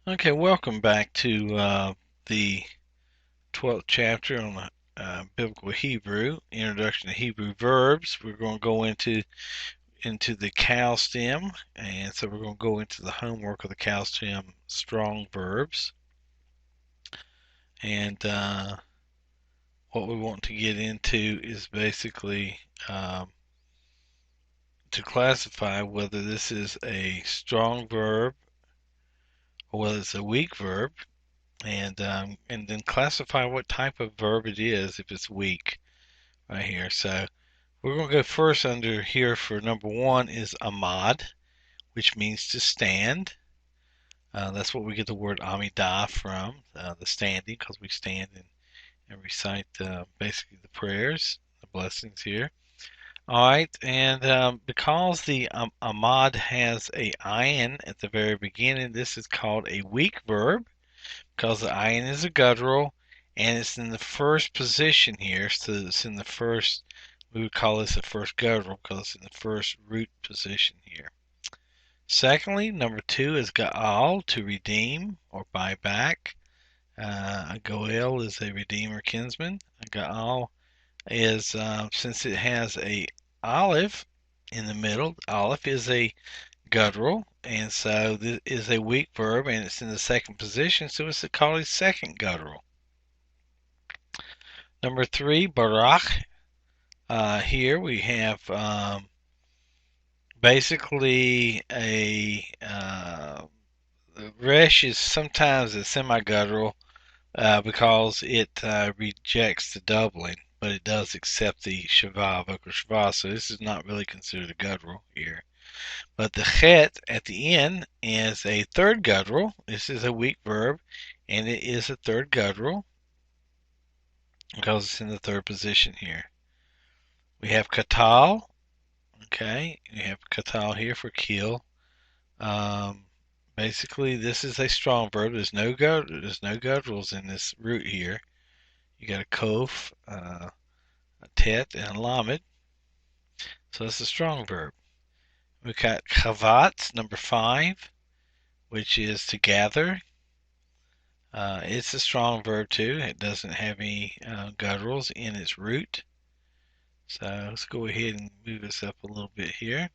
Okay, welcome back to the 12th chapter on Biblical Hebrew, Introduction to Hebrew Verbs. We're going to go into the cow stem, and so we're going to go into the homework of the cow stem strong verbs. And what we want to get into is basically to classify whether this is a strong verb or whether it's a weak verb, and then classify what type of verb it is if it's weak right here. So we're going to go first under here for number one is amad, which means to stand. That's what we get the word amidah from, the standing, because we stand and recite basically the prayers, the blessings here. All right, and because the amad has a ayin at the very beginning, this is called a weak verb because the ayin is a guttural and it's in the first position here. So it's in the first, we would call this the first guttural because it's in the first root position here. Secondly, number two is ga'al, to redeem or buy back. A goel is a redeemer kinsman. A ga'al is, since it has a aleph in the middle, aleph is a guttural, and so this is a weak verb, and it's in the second position, so it's called a second guttural. Number three, barach. Here we have basically a resh is sometimes a semi-guttural because it rejects the doubling, but it does accept the shava, vocal shava, so this is not really considered a guttural here. But the chet at the end is a third guttural. This is a weak verb, and it is a third guttural because it's in the third position here. We have katal. Okay, we have katal here for kill. Um, Basically, this is a strong verb. There's no gutturals in this root here. You got a kof, a tet, and a lamed. So it's a strong verb. We've got chavat, number five, which is to gather. It's a strong verb too. It doesn't have any gutturals in its root. So let's go ahead and move this up a little bit here.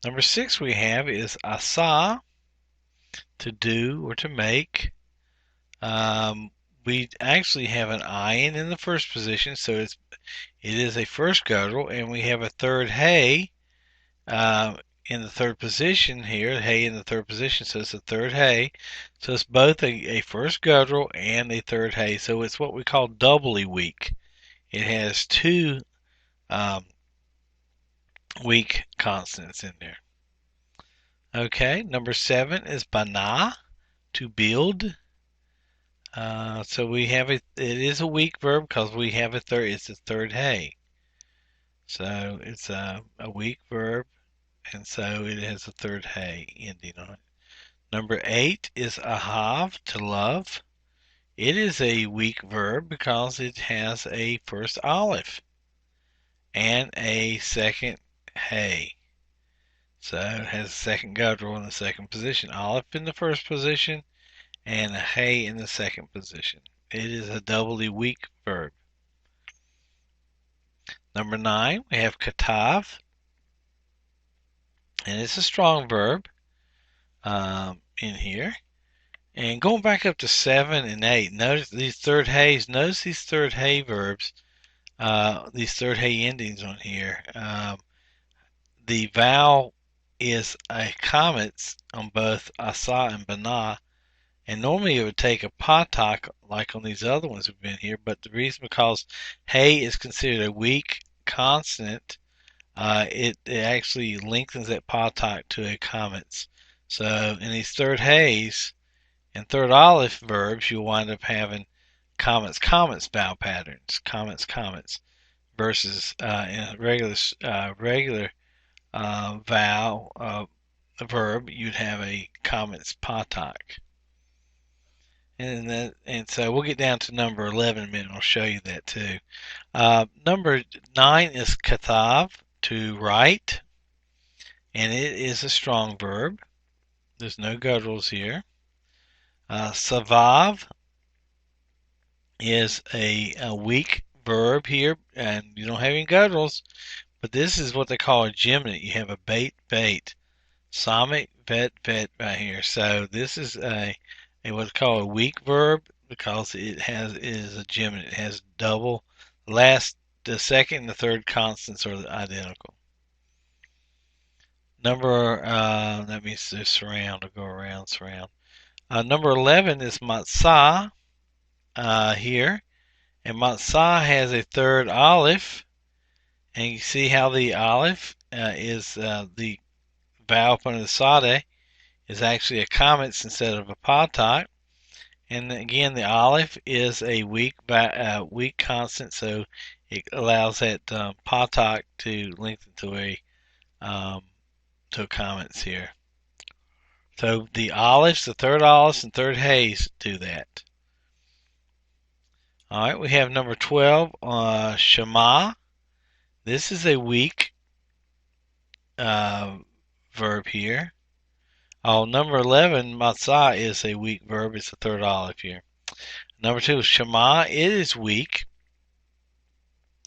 Number six we have is asa, to do or to make. Um, we actually have an ayin in the first position, so it is a first guttural, and we have a third hey in the third position here, hey in the third position, so it's a third hey. So it's both a first guttural and a third hey. So it's what we call doubly weak. It has two um, weak consonants in there. Okay, number seven is bana, to build. So we have it is a weak verb because we have a third, it's a third hey. So it's a weak verb, and so it has a third hey ending on it. Number eight is ahav, to love. It is a weak verb because it has a first aleph and a second hey. So it has a second guttural in the second position. Aleph in the first position and a hey in the second position. It is a doubly weak verb. Number nine, we have katav, and it's a strong verb in here. And going back up to 7 and 8, notice these third hays. Notice these third hay verbs, these third hay endings on here. The vowel is a comments on both asa and bana, and normally it would take a patak like on these other ones we've been here, but the reason because hay is considered a weak consonant, it actually lengthens that patak to a comments. So in these third hays, and third aleph verbs, you'll wind up having comments vowel patterns, comments, versus in a regular vowel verb, you'd have a comments patak. And so we'll get down to number 11 in a minute. I'll show you that too. Number 9 is kathav, to write, and it is a strong verb. There's no gutturals here. Savav is a weak verb here, and you don't have any gutturals, but this is what they call a geminate. You have a bait, bait, samic, vet, vet right here. So this is a what's called a weak verb because it is a geminate. It has double the second and the third consonants are identical. That means to surround or go around, surround. Number 11 is matzah here, and matzah has a third aleph, and you see how the aleph is the vowel up under the sade is actually a komets instead of a patak. And again, the aleph is a weak consonant, so it allows that patak to lengthen um, to a komets here. So the olives, the third olives and third hays do that. All right, we have number 12, Shema. This is a weak verb here. Oh, number 11, Matzah, is a weak verb. It's the third olive here. Number 2, Shema. It is weak,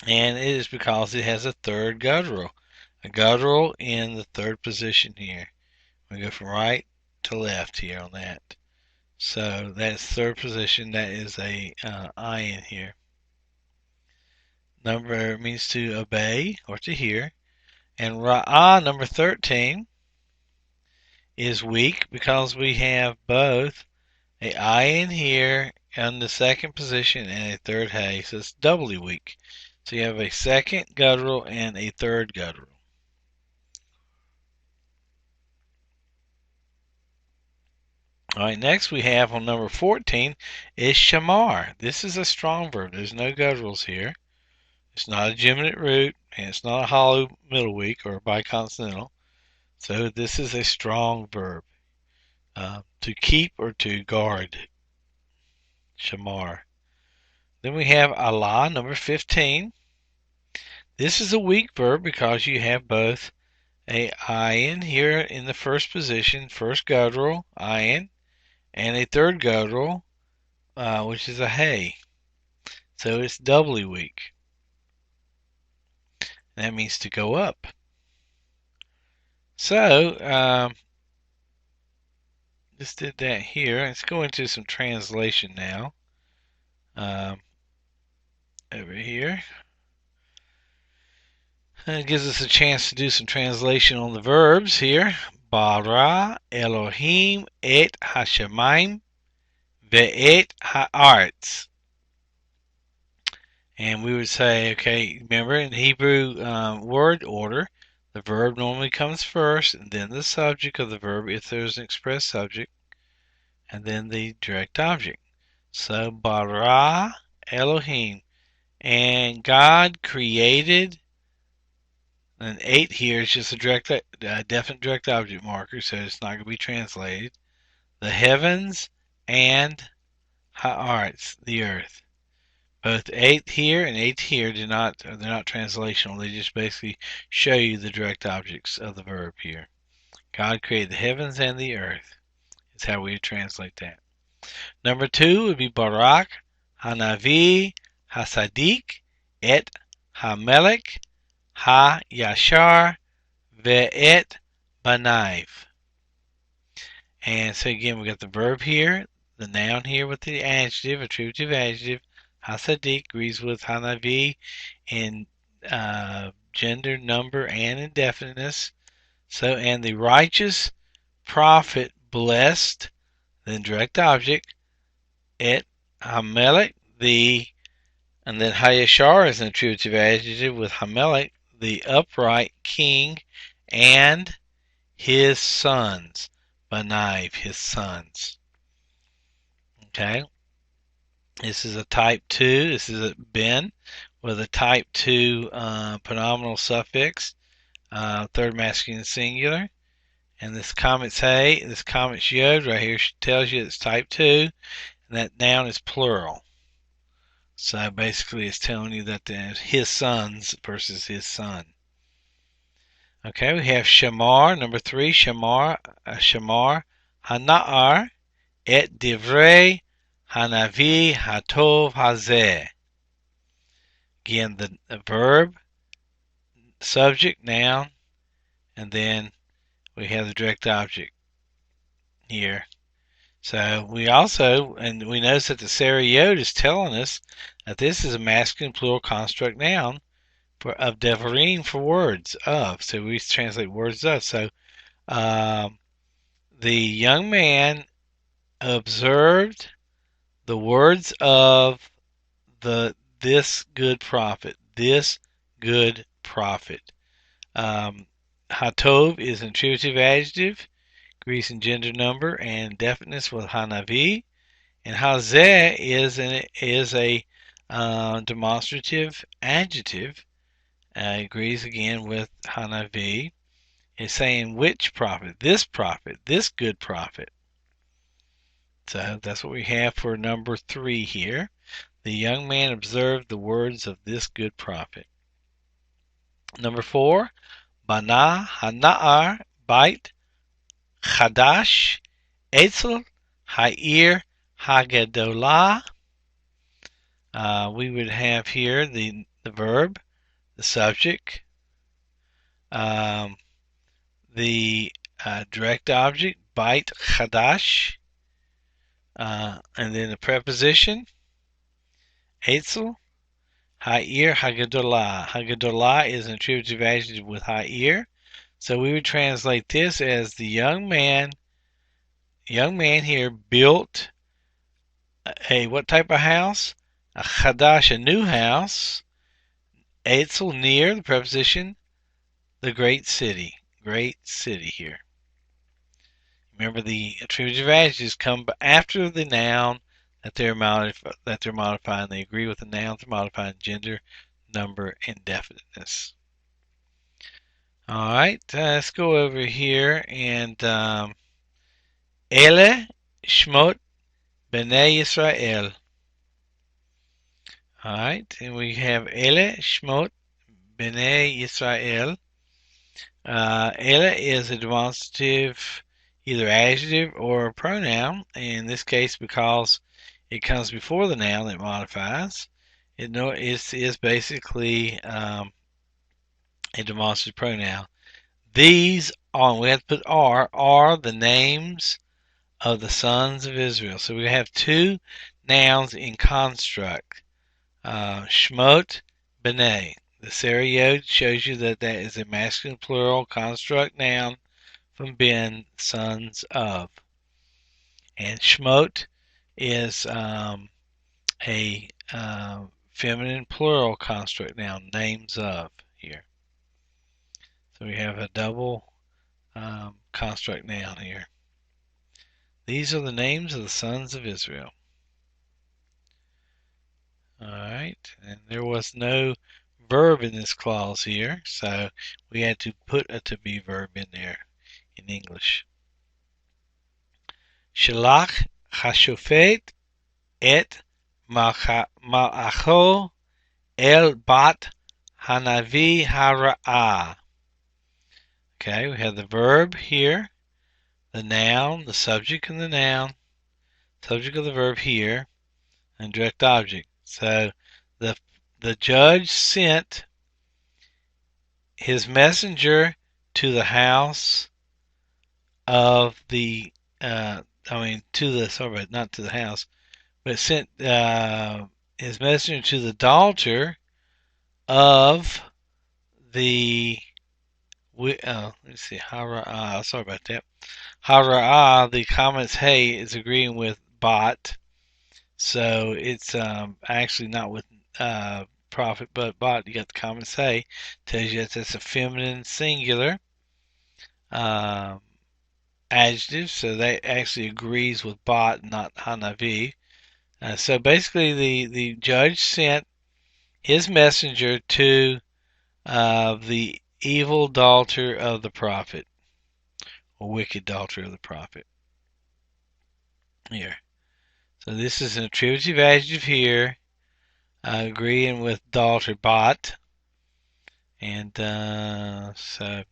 and it is because it has a third guttural. A guttural in the third position here. We go from right to left here on that. So that's third position. That is a ayin here. Number means to obey or to hear. And ra'ah, number 13, is weak because we have both a ayin here in the second position and a third hay. So it's doubly weak. So you have a second guttural and a third guttural. All right, next we have on number 14 is shamar. This is a strong verb. There's no gutturals here. It's not a geminate root, and it's not a hollow middle weak or biconsonantal. So this is a strong verb. To keep or to guard. Shamar. Then we have Allah, number 15. This is a weak verb because you have both a ayin here in the first position, first guttural, ayin, and a third guttural, which is a hay. So it's doubly weak. That means to go up. So, just did that here. Let's go into some translation now. Over here. It gives us a chance to do some translation on the verbs here. Bara Elohim et Hashemayim ve'et ha'aretz. And we would say, okay, remember in Hebrew word order, the verb normally comes first, and then the subject of the verb if there's an express subject, and then the direct object. So, bara Elohim. And God created, and 8 here is just a definite direct object marker, so it's not going to be translated. The heavens and ha'aretz, the earth. Both 8 here and 8 here they're not translational. They just basically show you the direct objects of the verb here. God created the heavens and the earth. Is how we translate that. Number 2 would be Barak, Hanavi, Hasadik, et Hamelech, Ha-Yashar, Ve'et Banaiv. And so again, we got the verb here, the noun here with the adjective, attributive adjective. Hasadik agrees with Hanavi in gender, number, and indefiniteness. So, and the righteous prophet blessed, then direct object, et Hamelech, and then Hayashar is an attributive adjective with Hamelech, the upright king, and his sons. Banaiv, his sons. Okay. This is a type 2. This is a ben with a type 2 pronominal suffix, third masculine singular. And this comment's hey, this comment's yod right here tells you it's type 2, and that noun is plural. So basically it's telling you that there's his sons versus his son. Okay, we have shamar, number 3, shamar, hana'ar, et divrei hanavi hatov hazeh. Again, the verb, subject, noun, and then we have the direct object here. So we also, and we notice that the Sariot is telling us that this is a masculine plural construct noun of devarim for words of. So we translate words of. So um, the young man observed the words of this good prophet. This good prophet. Hatov is an attributive adjective, Greece and gender number, and definiteness with hanavi. And hazeh is a demonstrative adjective. Agrees again with hanavi. It's saying which prophet, this good prophet. So that's what we have for number 3 here. The young man observed the words of this good prophet. Number 4, Bana Hana'ar Bait Chadash Etzel Ha'ir Hagadolah. We would have here the verb, the subject, the direct object, Bait Chadash, and then the preposition, Etzel, Ha'ir Hagadolah. Hagadolah is an attributive adjective with Ha'ir. So we would translate this as the young man here built a what type of house? A Chadash, a new house. Etzel, near, the preposition, the great city. Great city here. Remember, the attributive adjectives come after the noun that they're modifying. They agree with the nouns they're modifying: gender, number, and definiteness. All right, let's go over here and Ele Shmot Bnei Yisrael. All right, and we have Ele Shmot Bnei Yisrael. Ele is a demonstrative, either adjective or pronoun. In this case, because it comes before the noun that modifies, it is basically a demonstrative pronoun. These are, we have to put are the names of the sons of Israel. So we have two nouns in construct. Shmot B'nai. The Sariot shows you that that is a masculine plural construct noun from Ben, sons of. And Shmot is a feminine plural construct noun, names of here. So we have a double construct noun here. These are the names of the sons of Israel. Alright, and there was no verb in this clause here, so we had to put a to be verb in there in English. Shalach hashofet et mal'acho el bat hanavi hara'ah. Okay, we have the verb here, the noun, the subject and the noun, subject of the verb here, and direct object. So the judge sent his messenger to the house of the sorry, not to the house, but sent his messenger to the daughter of the let's see, Hara'ah, sorry about that. Hara'ah, the comments hey is agreeing with bot, so it's actually not with prophet but bot. You got the comments hey, tells you that that's a feminine singular adjective, so that actually agrees with bot, not hanavi. So basically, the judge sent his messenger to the evil daughter of the prophet, or wicked daughter of the prophet. Here. So this is an attributive adjective here, agreeing with daughter bot. And so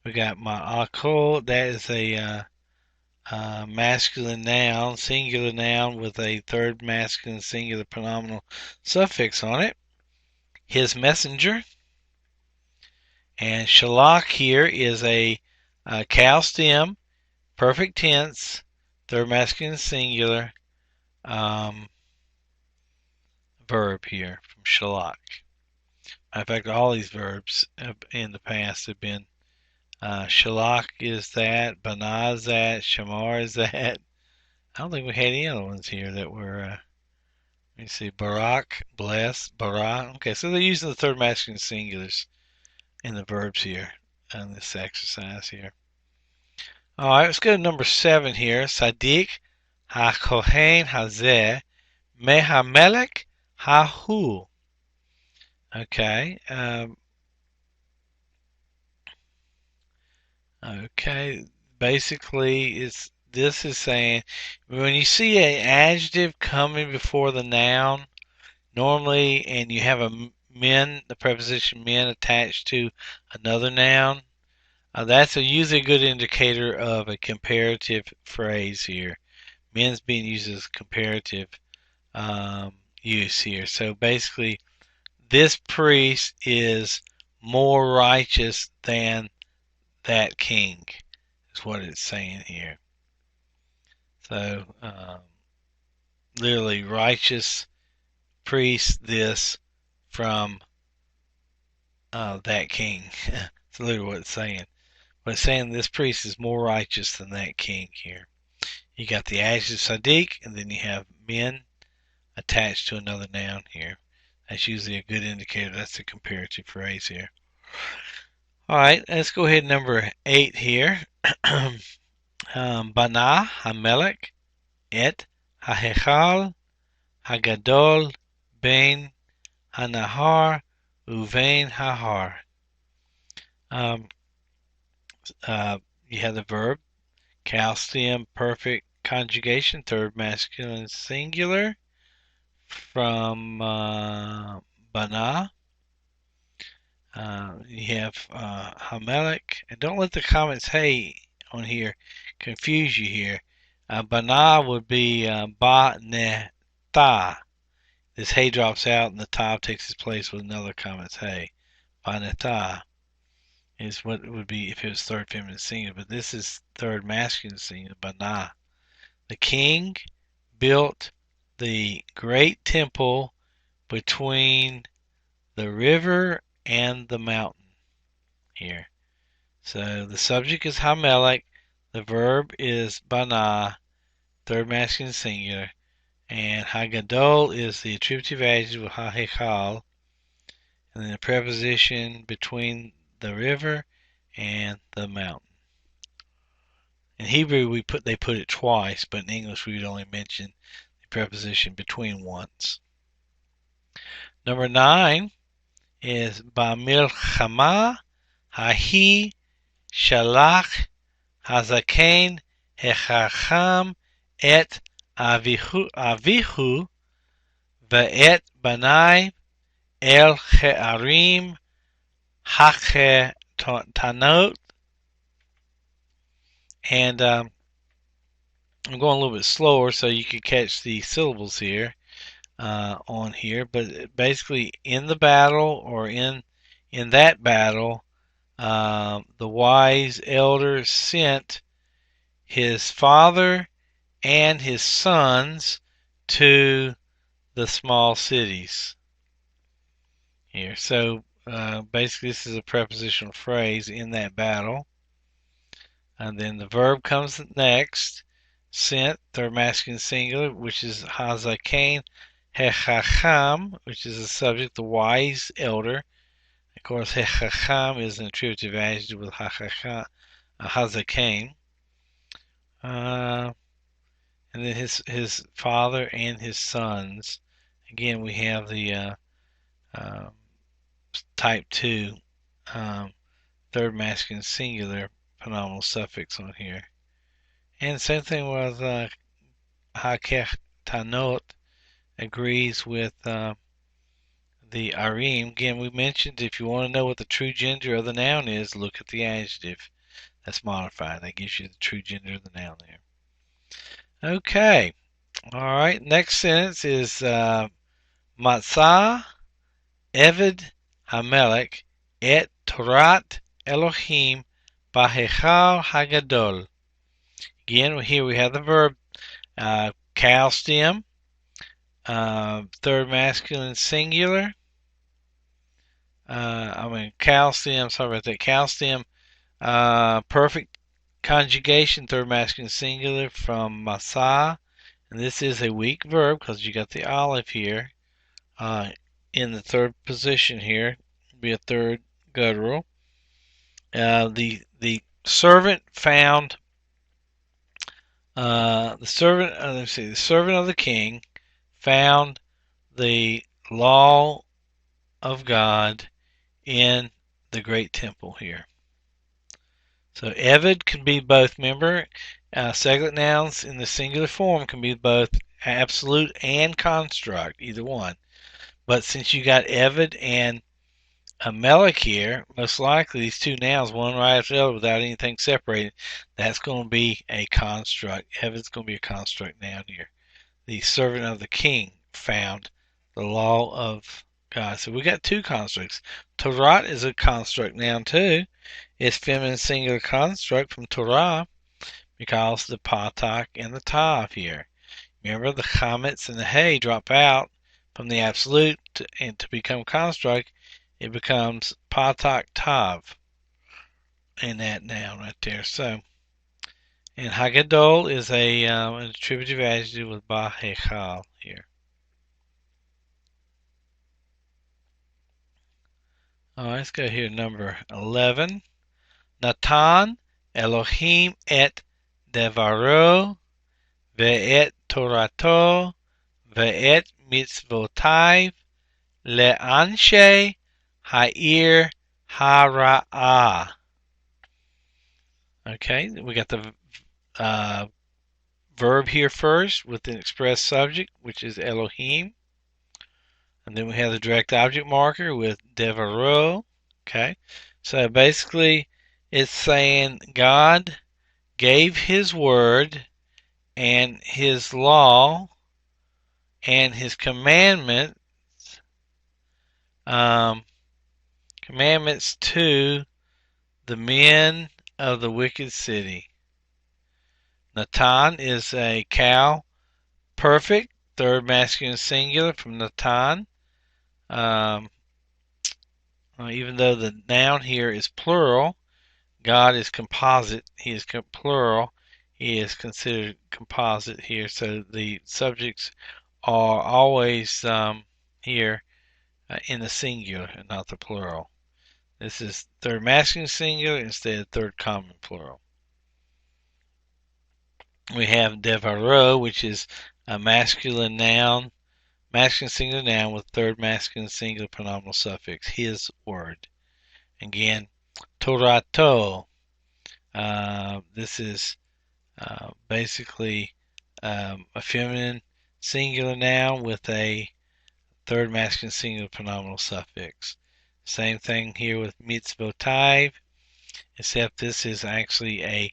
we got ma'akol, that is a masculine noun, singular noun with a third masculine singular pronominal suffix on it. His messenger. And shalach here is a cow stem, perfect tense, third masculine singular verb here from shalach. In fact, all these verbs in the past have been shalach is that, banah is that, shamar is that. I don't think we had any other ones here that were, let me see, barak, bless, bara. Okay, so they're using the third masculine singulars in the verbs here in this exercise here. All right, let's go to number 7 here. Sadiq ha-kohen hazeh mehamelech hahu. Okay. Okay. Basically, this is saying when you see an adjective coming before the noun, normally, and you have the preposition men attached to another noun, that's usually a good indicator of a comparative phrase here. Men's being used as comparative use here. So basically, this priest is more righteous than that king, is what it's saying here. So, literally, righteous priest this from that king. That's literally what it's saying. But it's saying this priest is more righteous than that king here. You got the adjective sadiq, and then you have men attached to another noun here. That's usually a good indicator. That's a comparative phrase here. All right, let's go ahead number 8 here. Bana hamelech et hahechal hagadol ben hanahar uvein hahar. You have the verb, cal stem perfect conjugation, third masculine singular from bana. You have Hamelech, and don't let the comments hey on here confuse you here. Bana would be ba ne ta. This hey drops out and the ta takes its place with another comments hey. Ba ne ta is what it would be if it was third feminine singular, but this is third masculine singular, bana. The king built the great temple between the river and the mountain here. So the subject is Hamelech, the verb is bana, third masculine singular, and Hagadol is the attributive adjective of Hahechal, and then the preposition between the river and the mountain. In Hebrew they put it twice, but in English we would only mention the preposition between once. Number 9 is Bamilchama Hahi Shalach Hazaken Hechacham et Avihu Ve'et Banai El Che'arim Hachetanot. And I'm going a little bit slower so you can catch the syllables here on here. But basically, in the battle or in that battle, the wise elder sent his father and his sons to the small cities here. So basically, this is a prepositional phrase in that battle. And then the verb comes next. Sent, third masculine singular, which is Hazaken Hechacham, which is the subject, the wise elder. Of course, Hechacham is an attributive adjective with Hazaken. And then his father and his sons. Again, we have the type 2 third masculine singular pronominal suffix on here. And same thing with Haketanot agrees with the Arim. Again, we mentioned if you want to know what the true gender of the noun is, look at the adjective that's modified. That gives you the true gender of the noun there. Okay. All right. Next sentence is Matzah Eved Hamelech et Torat Elohim Bahechal Hagadol. Again, here we have the verb cow stem, third masculine singular. Calcium, sorry about that. Calcium, perfect conjugation, third masculine singular from masa. And this is a weak verb because you got the olive here in the third position here. Be a third guttural. The servant found the servant. Let's see. The servant of the king found the law of God in the great temple here. So Eved can be both, remember, singular nouns in the singular form can be both absolute and construct, either one. But since you got Eved and Amalek here, most likely these two nouns, one right after the other without anything separated, that's going to be a construct. Eved's going to be a construct noun here. The servant of the king found the law of God. So we got two constructs. Torah is a construct noun too. It's feminine singular construct from Torah because the patak and the tav here. Remember the chametz and the hay drop out from the absolute and to become construct, it becomes patak tav in that noun right there. So, and hagadol is an attributive adjective with ba hechal here. All right, let's go here. Number 11. Natan Elohim et devaro ve'et torato ve'et mitzvotai le'anshe ha'ir hara'ah. Okay, we got the verb here first with an express subject, which is Elohim. And then we have the direct object marker with devaro. Okay, so basically it's saying God gave his word and his law and his commandments commandments to the men of the wicked city. Natan is a cow, perfect, third masculine singular from Natan. Even though the noun here is plural, God is composite. He is plural. He is considered composite here. So the subjects are always here in the singular and not the plural. This is third masculine singular instead of third common plural. We have devaro, which is a masculine noun, masculine singular noun with third masculine singular pronominal suffix, his word. Again, torato. This is basically a feminine singular noun with a third masculine singular pronominal suffix. Same thing here with mitzvotai, except this is actually a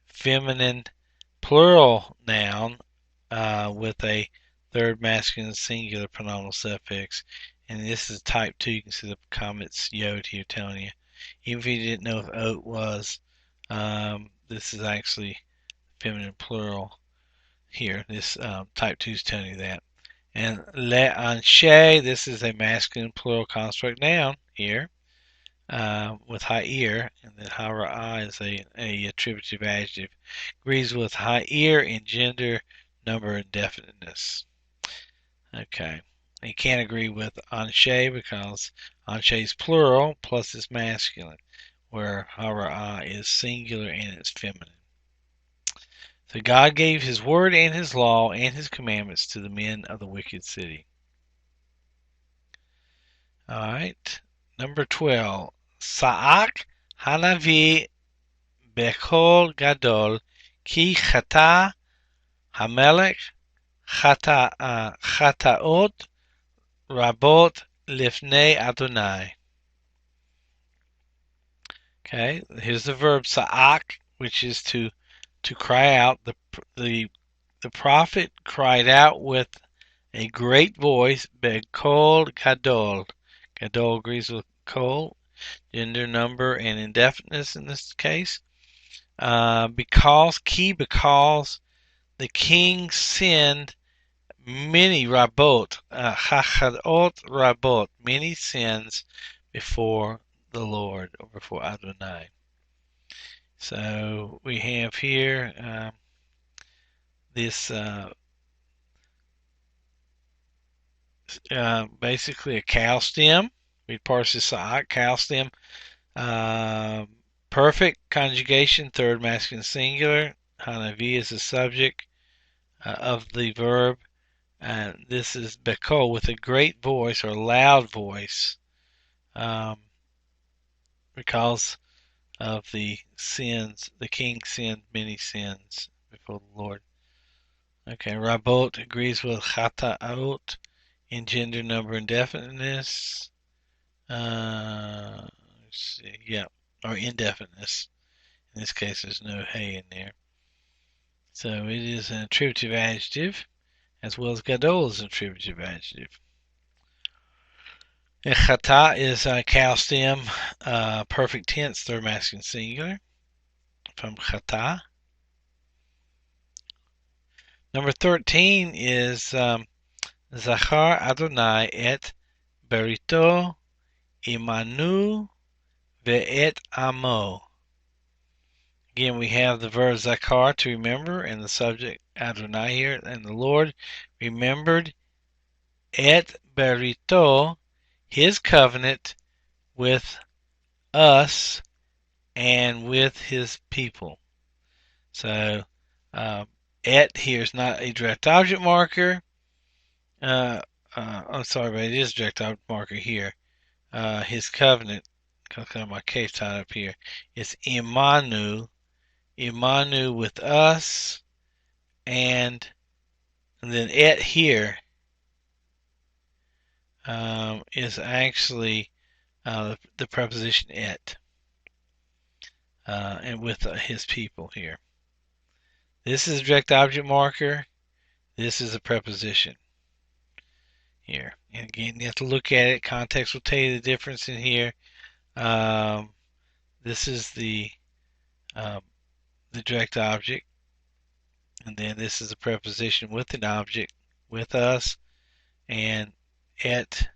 feminine plural noun with a third masculine singular pronominal suffix. And this is type 2. You can see the comments Yod here telling you. Even if you didn't know if oat was, this is actually feminine plural here. This type 2 is telling you that. And le'anshe, this is a masculine plural construct noun here with ha'ir, and then hara'ah is a attributive adjective. Agrees with ha'ir in gender, number, and definiteness. Okay. You can't agree with anshe because anshe is plural plus it's masculine, where hara'ah is singular and it's feminine. So God gave his word and his law and his commandments to the men of the wicked city. All right. Number 12. Sa'ak hanavi bechol gadol ki chata hamelech chataot rabot lifnei Adonai. Okay, here's the verb sa'ak, which is to cry out. The the prophet cried out with a great voice, Bekol Gadol. Gadol agrees with Kol, gender, number, and indefiniteness in this case. Because the king sinned many rabot, hachadot rabot, many sins before the Lord, or before Adonai. So we have here this basically a cow stem. We parse this out, cow stem. Uh, Perfect conjugation, third masculine singular. Hanavi is the subject of the verb. And this is beko, with a great voice or loud voice, um, because of the sins. The king sinned many sins before the Lord. Okay, Rabot agrees with Chataot in gender, number, and definiteness. Let's see, yeah, or indefiniteness. In this case, there's no hey in there. So it is an attributive adjective, as well as Gadol is an attributive adjective. And Chata is a cow stem, perfect tense, third masculine singular, from Chata. Number 13 is Zachar Adonai et Berito Imanu ve'et amo. Again, we have the verb Zachar, to remember, and the subject Adonai here. And the Lord remembered et Berito, his covenant with us and with his people. So, et here is not a direct object marker. I'm sorry, but it is a direct object marker here. His covenant, got my case tied up here. It's Imanu, Imanu with us, and then et here is actually the preposition et, and with his people here. This is a direct object marker. This is a preposition here. And again, you have to look at it. Context will tell you the difference in here. This is the direct object, and then this is a preposition with an object, with us, and et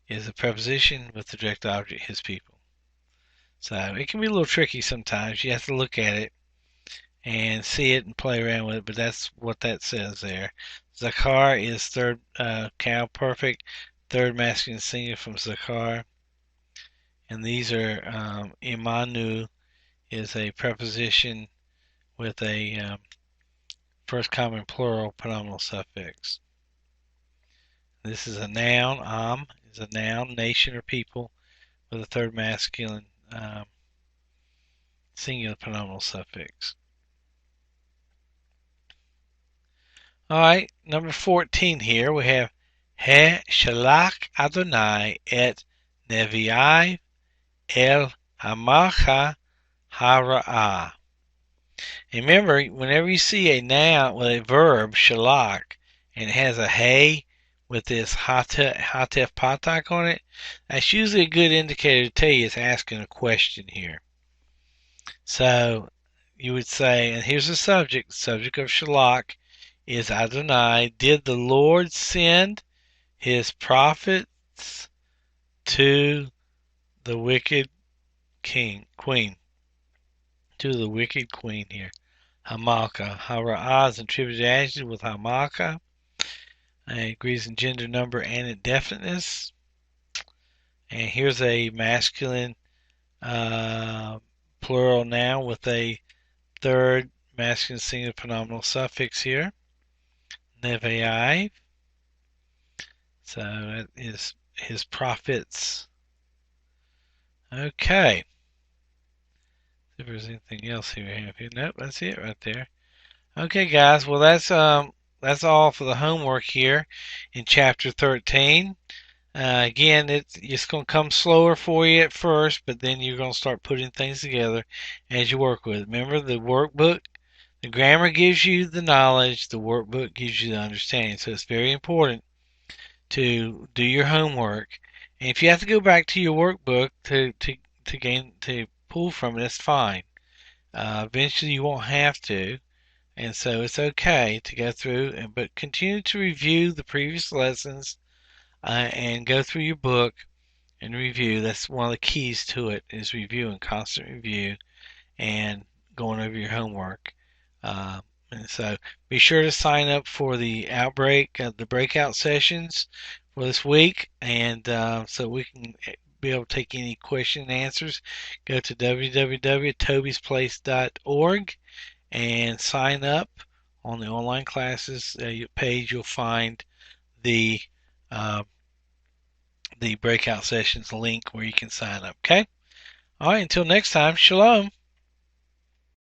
is a preposition with the direct object, his people. So it can be a little tricky sometimes. You have to look at it and see it and play around with it, but that's what that says there. Zachar is third cow perfect, third masculine singular from Zachar. And these are Imanu is a preposition with a first common plural pronominal suffix. This is a noun. Am is a noun, nation or people, with a third masculine singular pronominal suffix. All right, number 14 here we have He shalach Adonai et nevi'ai el hamacha hara'ah. Remember, whenever you see a noun with a verb, shalach, and it has a hey with this hatef patak on it, that's usually a good indicator to tell you it's asking a question here. So you would say, and here's the subject of shalach is Adonai. Did the Lord send his prophets to the wicked queen? To the wicked queen here. Hamalka. Hara'ah is an attributed adjective with Hamalka. It agrees in gender, number, and indefiniteness. And here's a masculine plural noun with a third masculine singular pronominal suffix here. Nevi'ai. So that is his prophets. Okay. If there's anything else here, nope, that's it right there. Okay, guys. Well, that's all for the homework here in chapter 13. Again, it's going to come slower for you at first, but then you're going to start putting things together as you work with it. Remember the workbook, The grammar gives you the knowledge, the workbook gives you the understanding. So it's very important to do your homework. And if you have to go back to your workbook to pull from it, that's fine. Eventually you won't have to, and so it's okay to go through but continue to review the previous lessons and go through your book and review. That's one of the keys to it, is review and constant review and going over your homework. Uh, and so be sure to sign up for the the breakout sessions for this week, and so we can be able to take any question and answers. Go to www.tobysplace.org and sign up on the online classes page. You'll find the uh, the breakout sessions link where you can sign up. Okay. All right. Until next time. Shalom.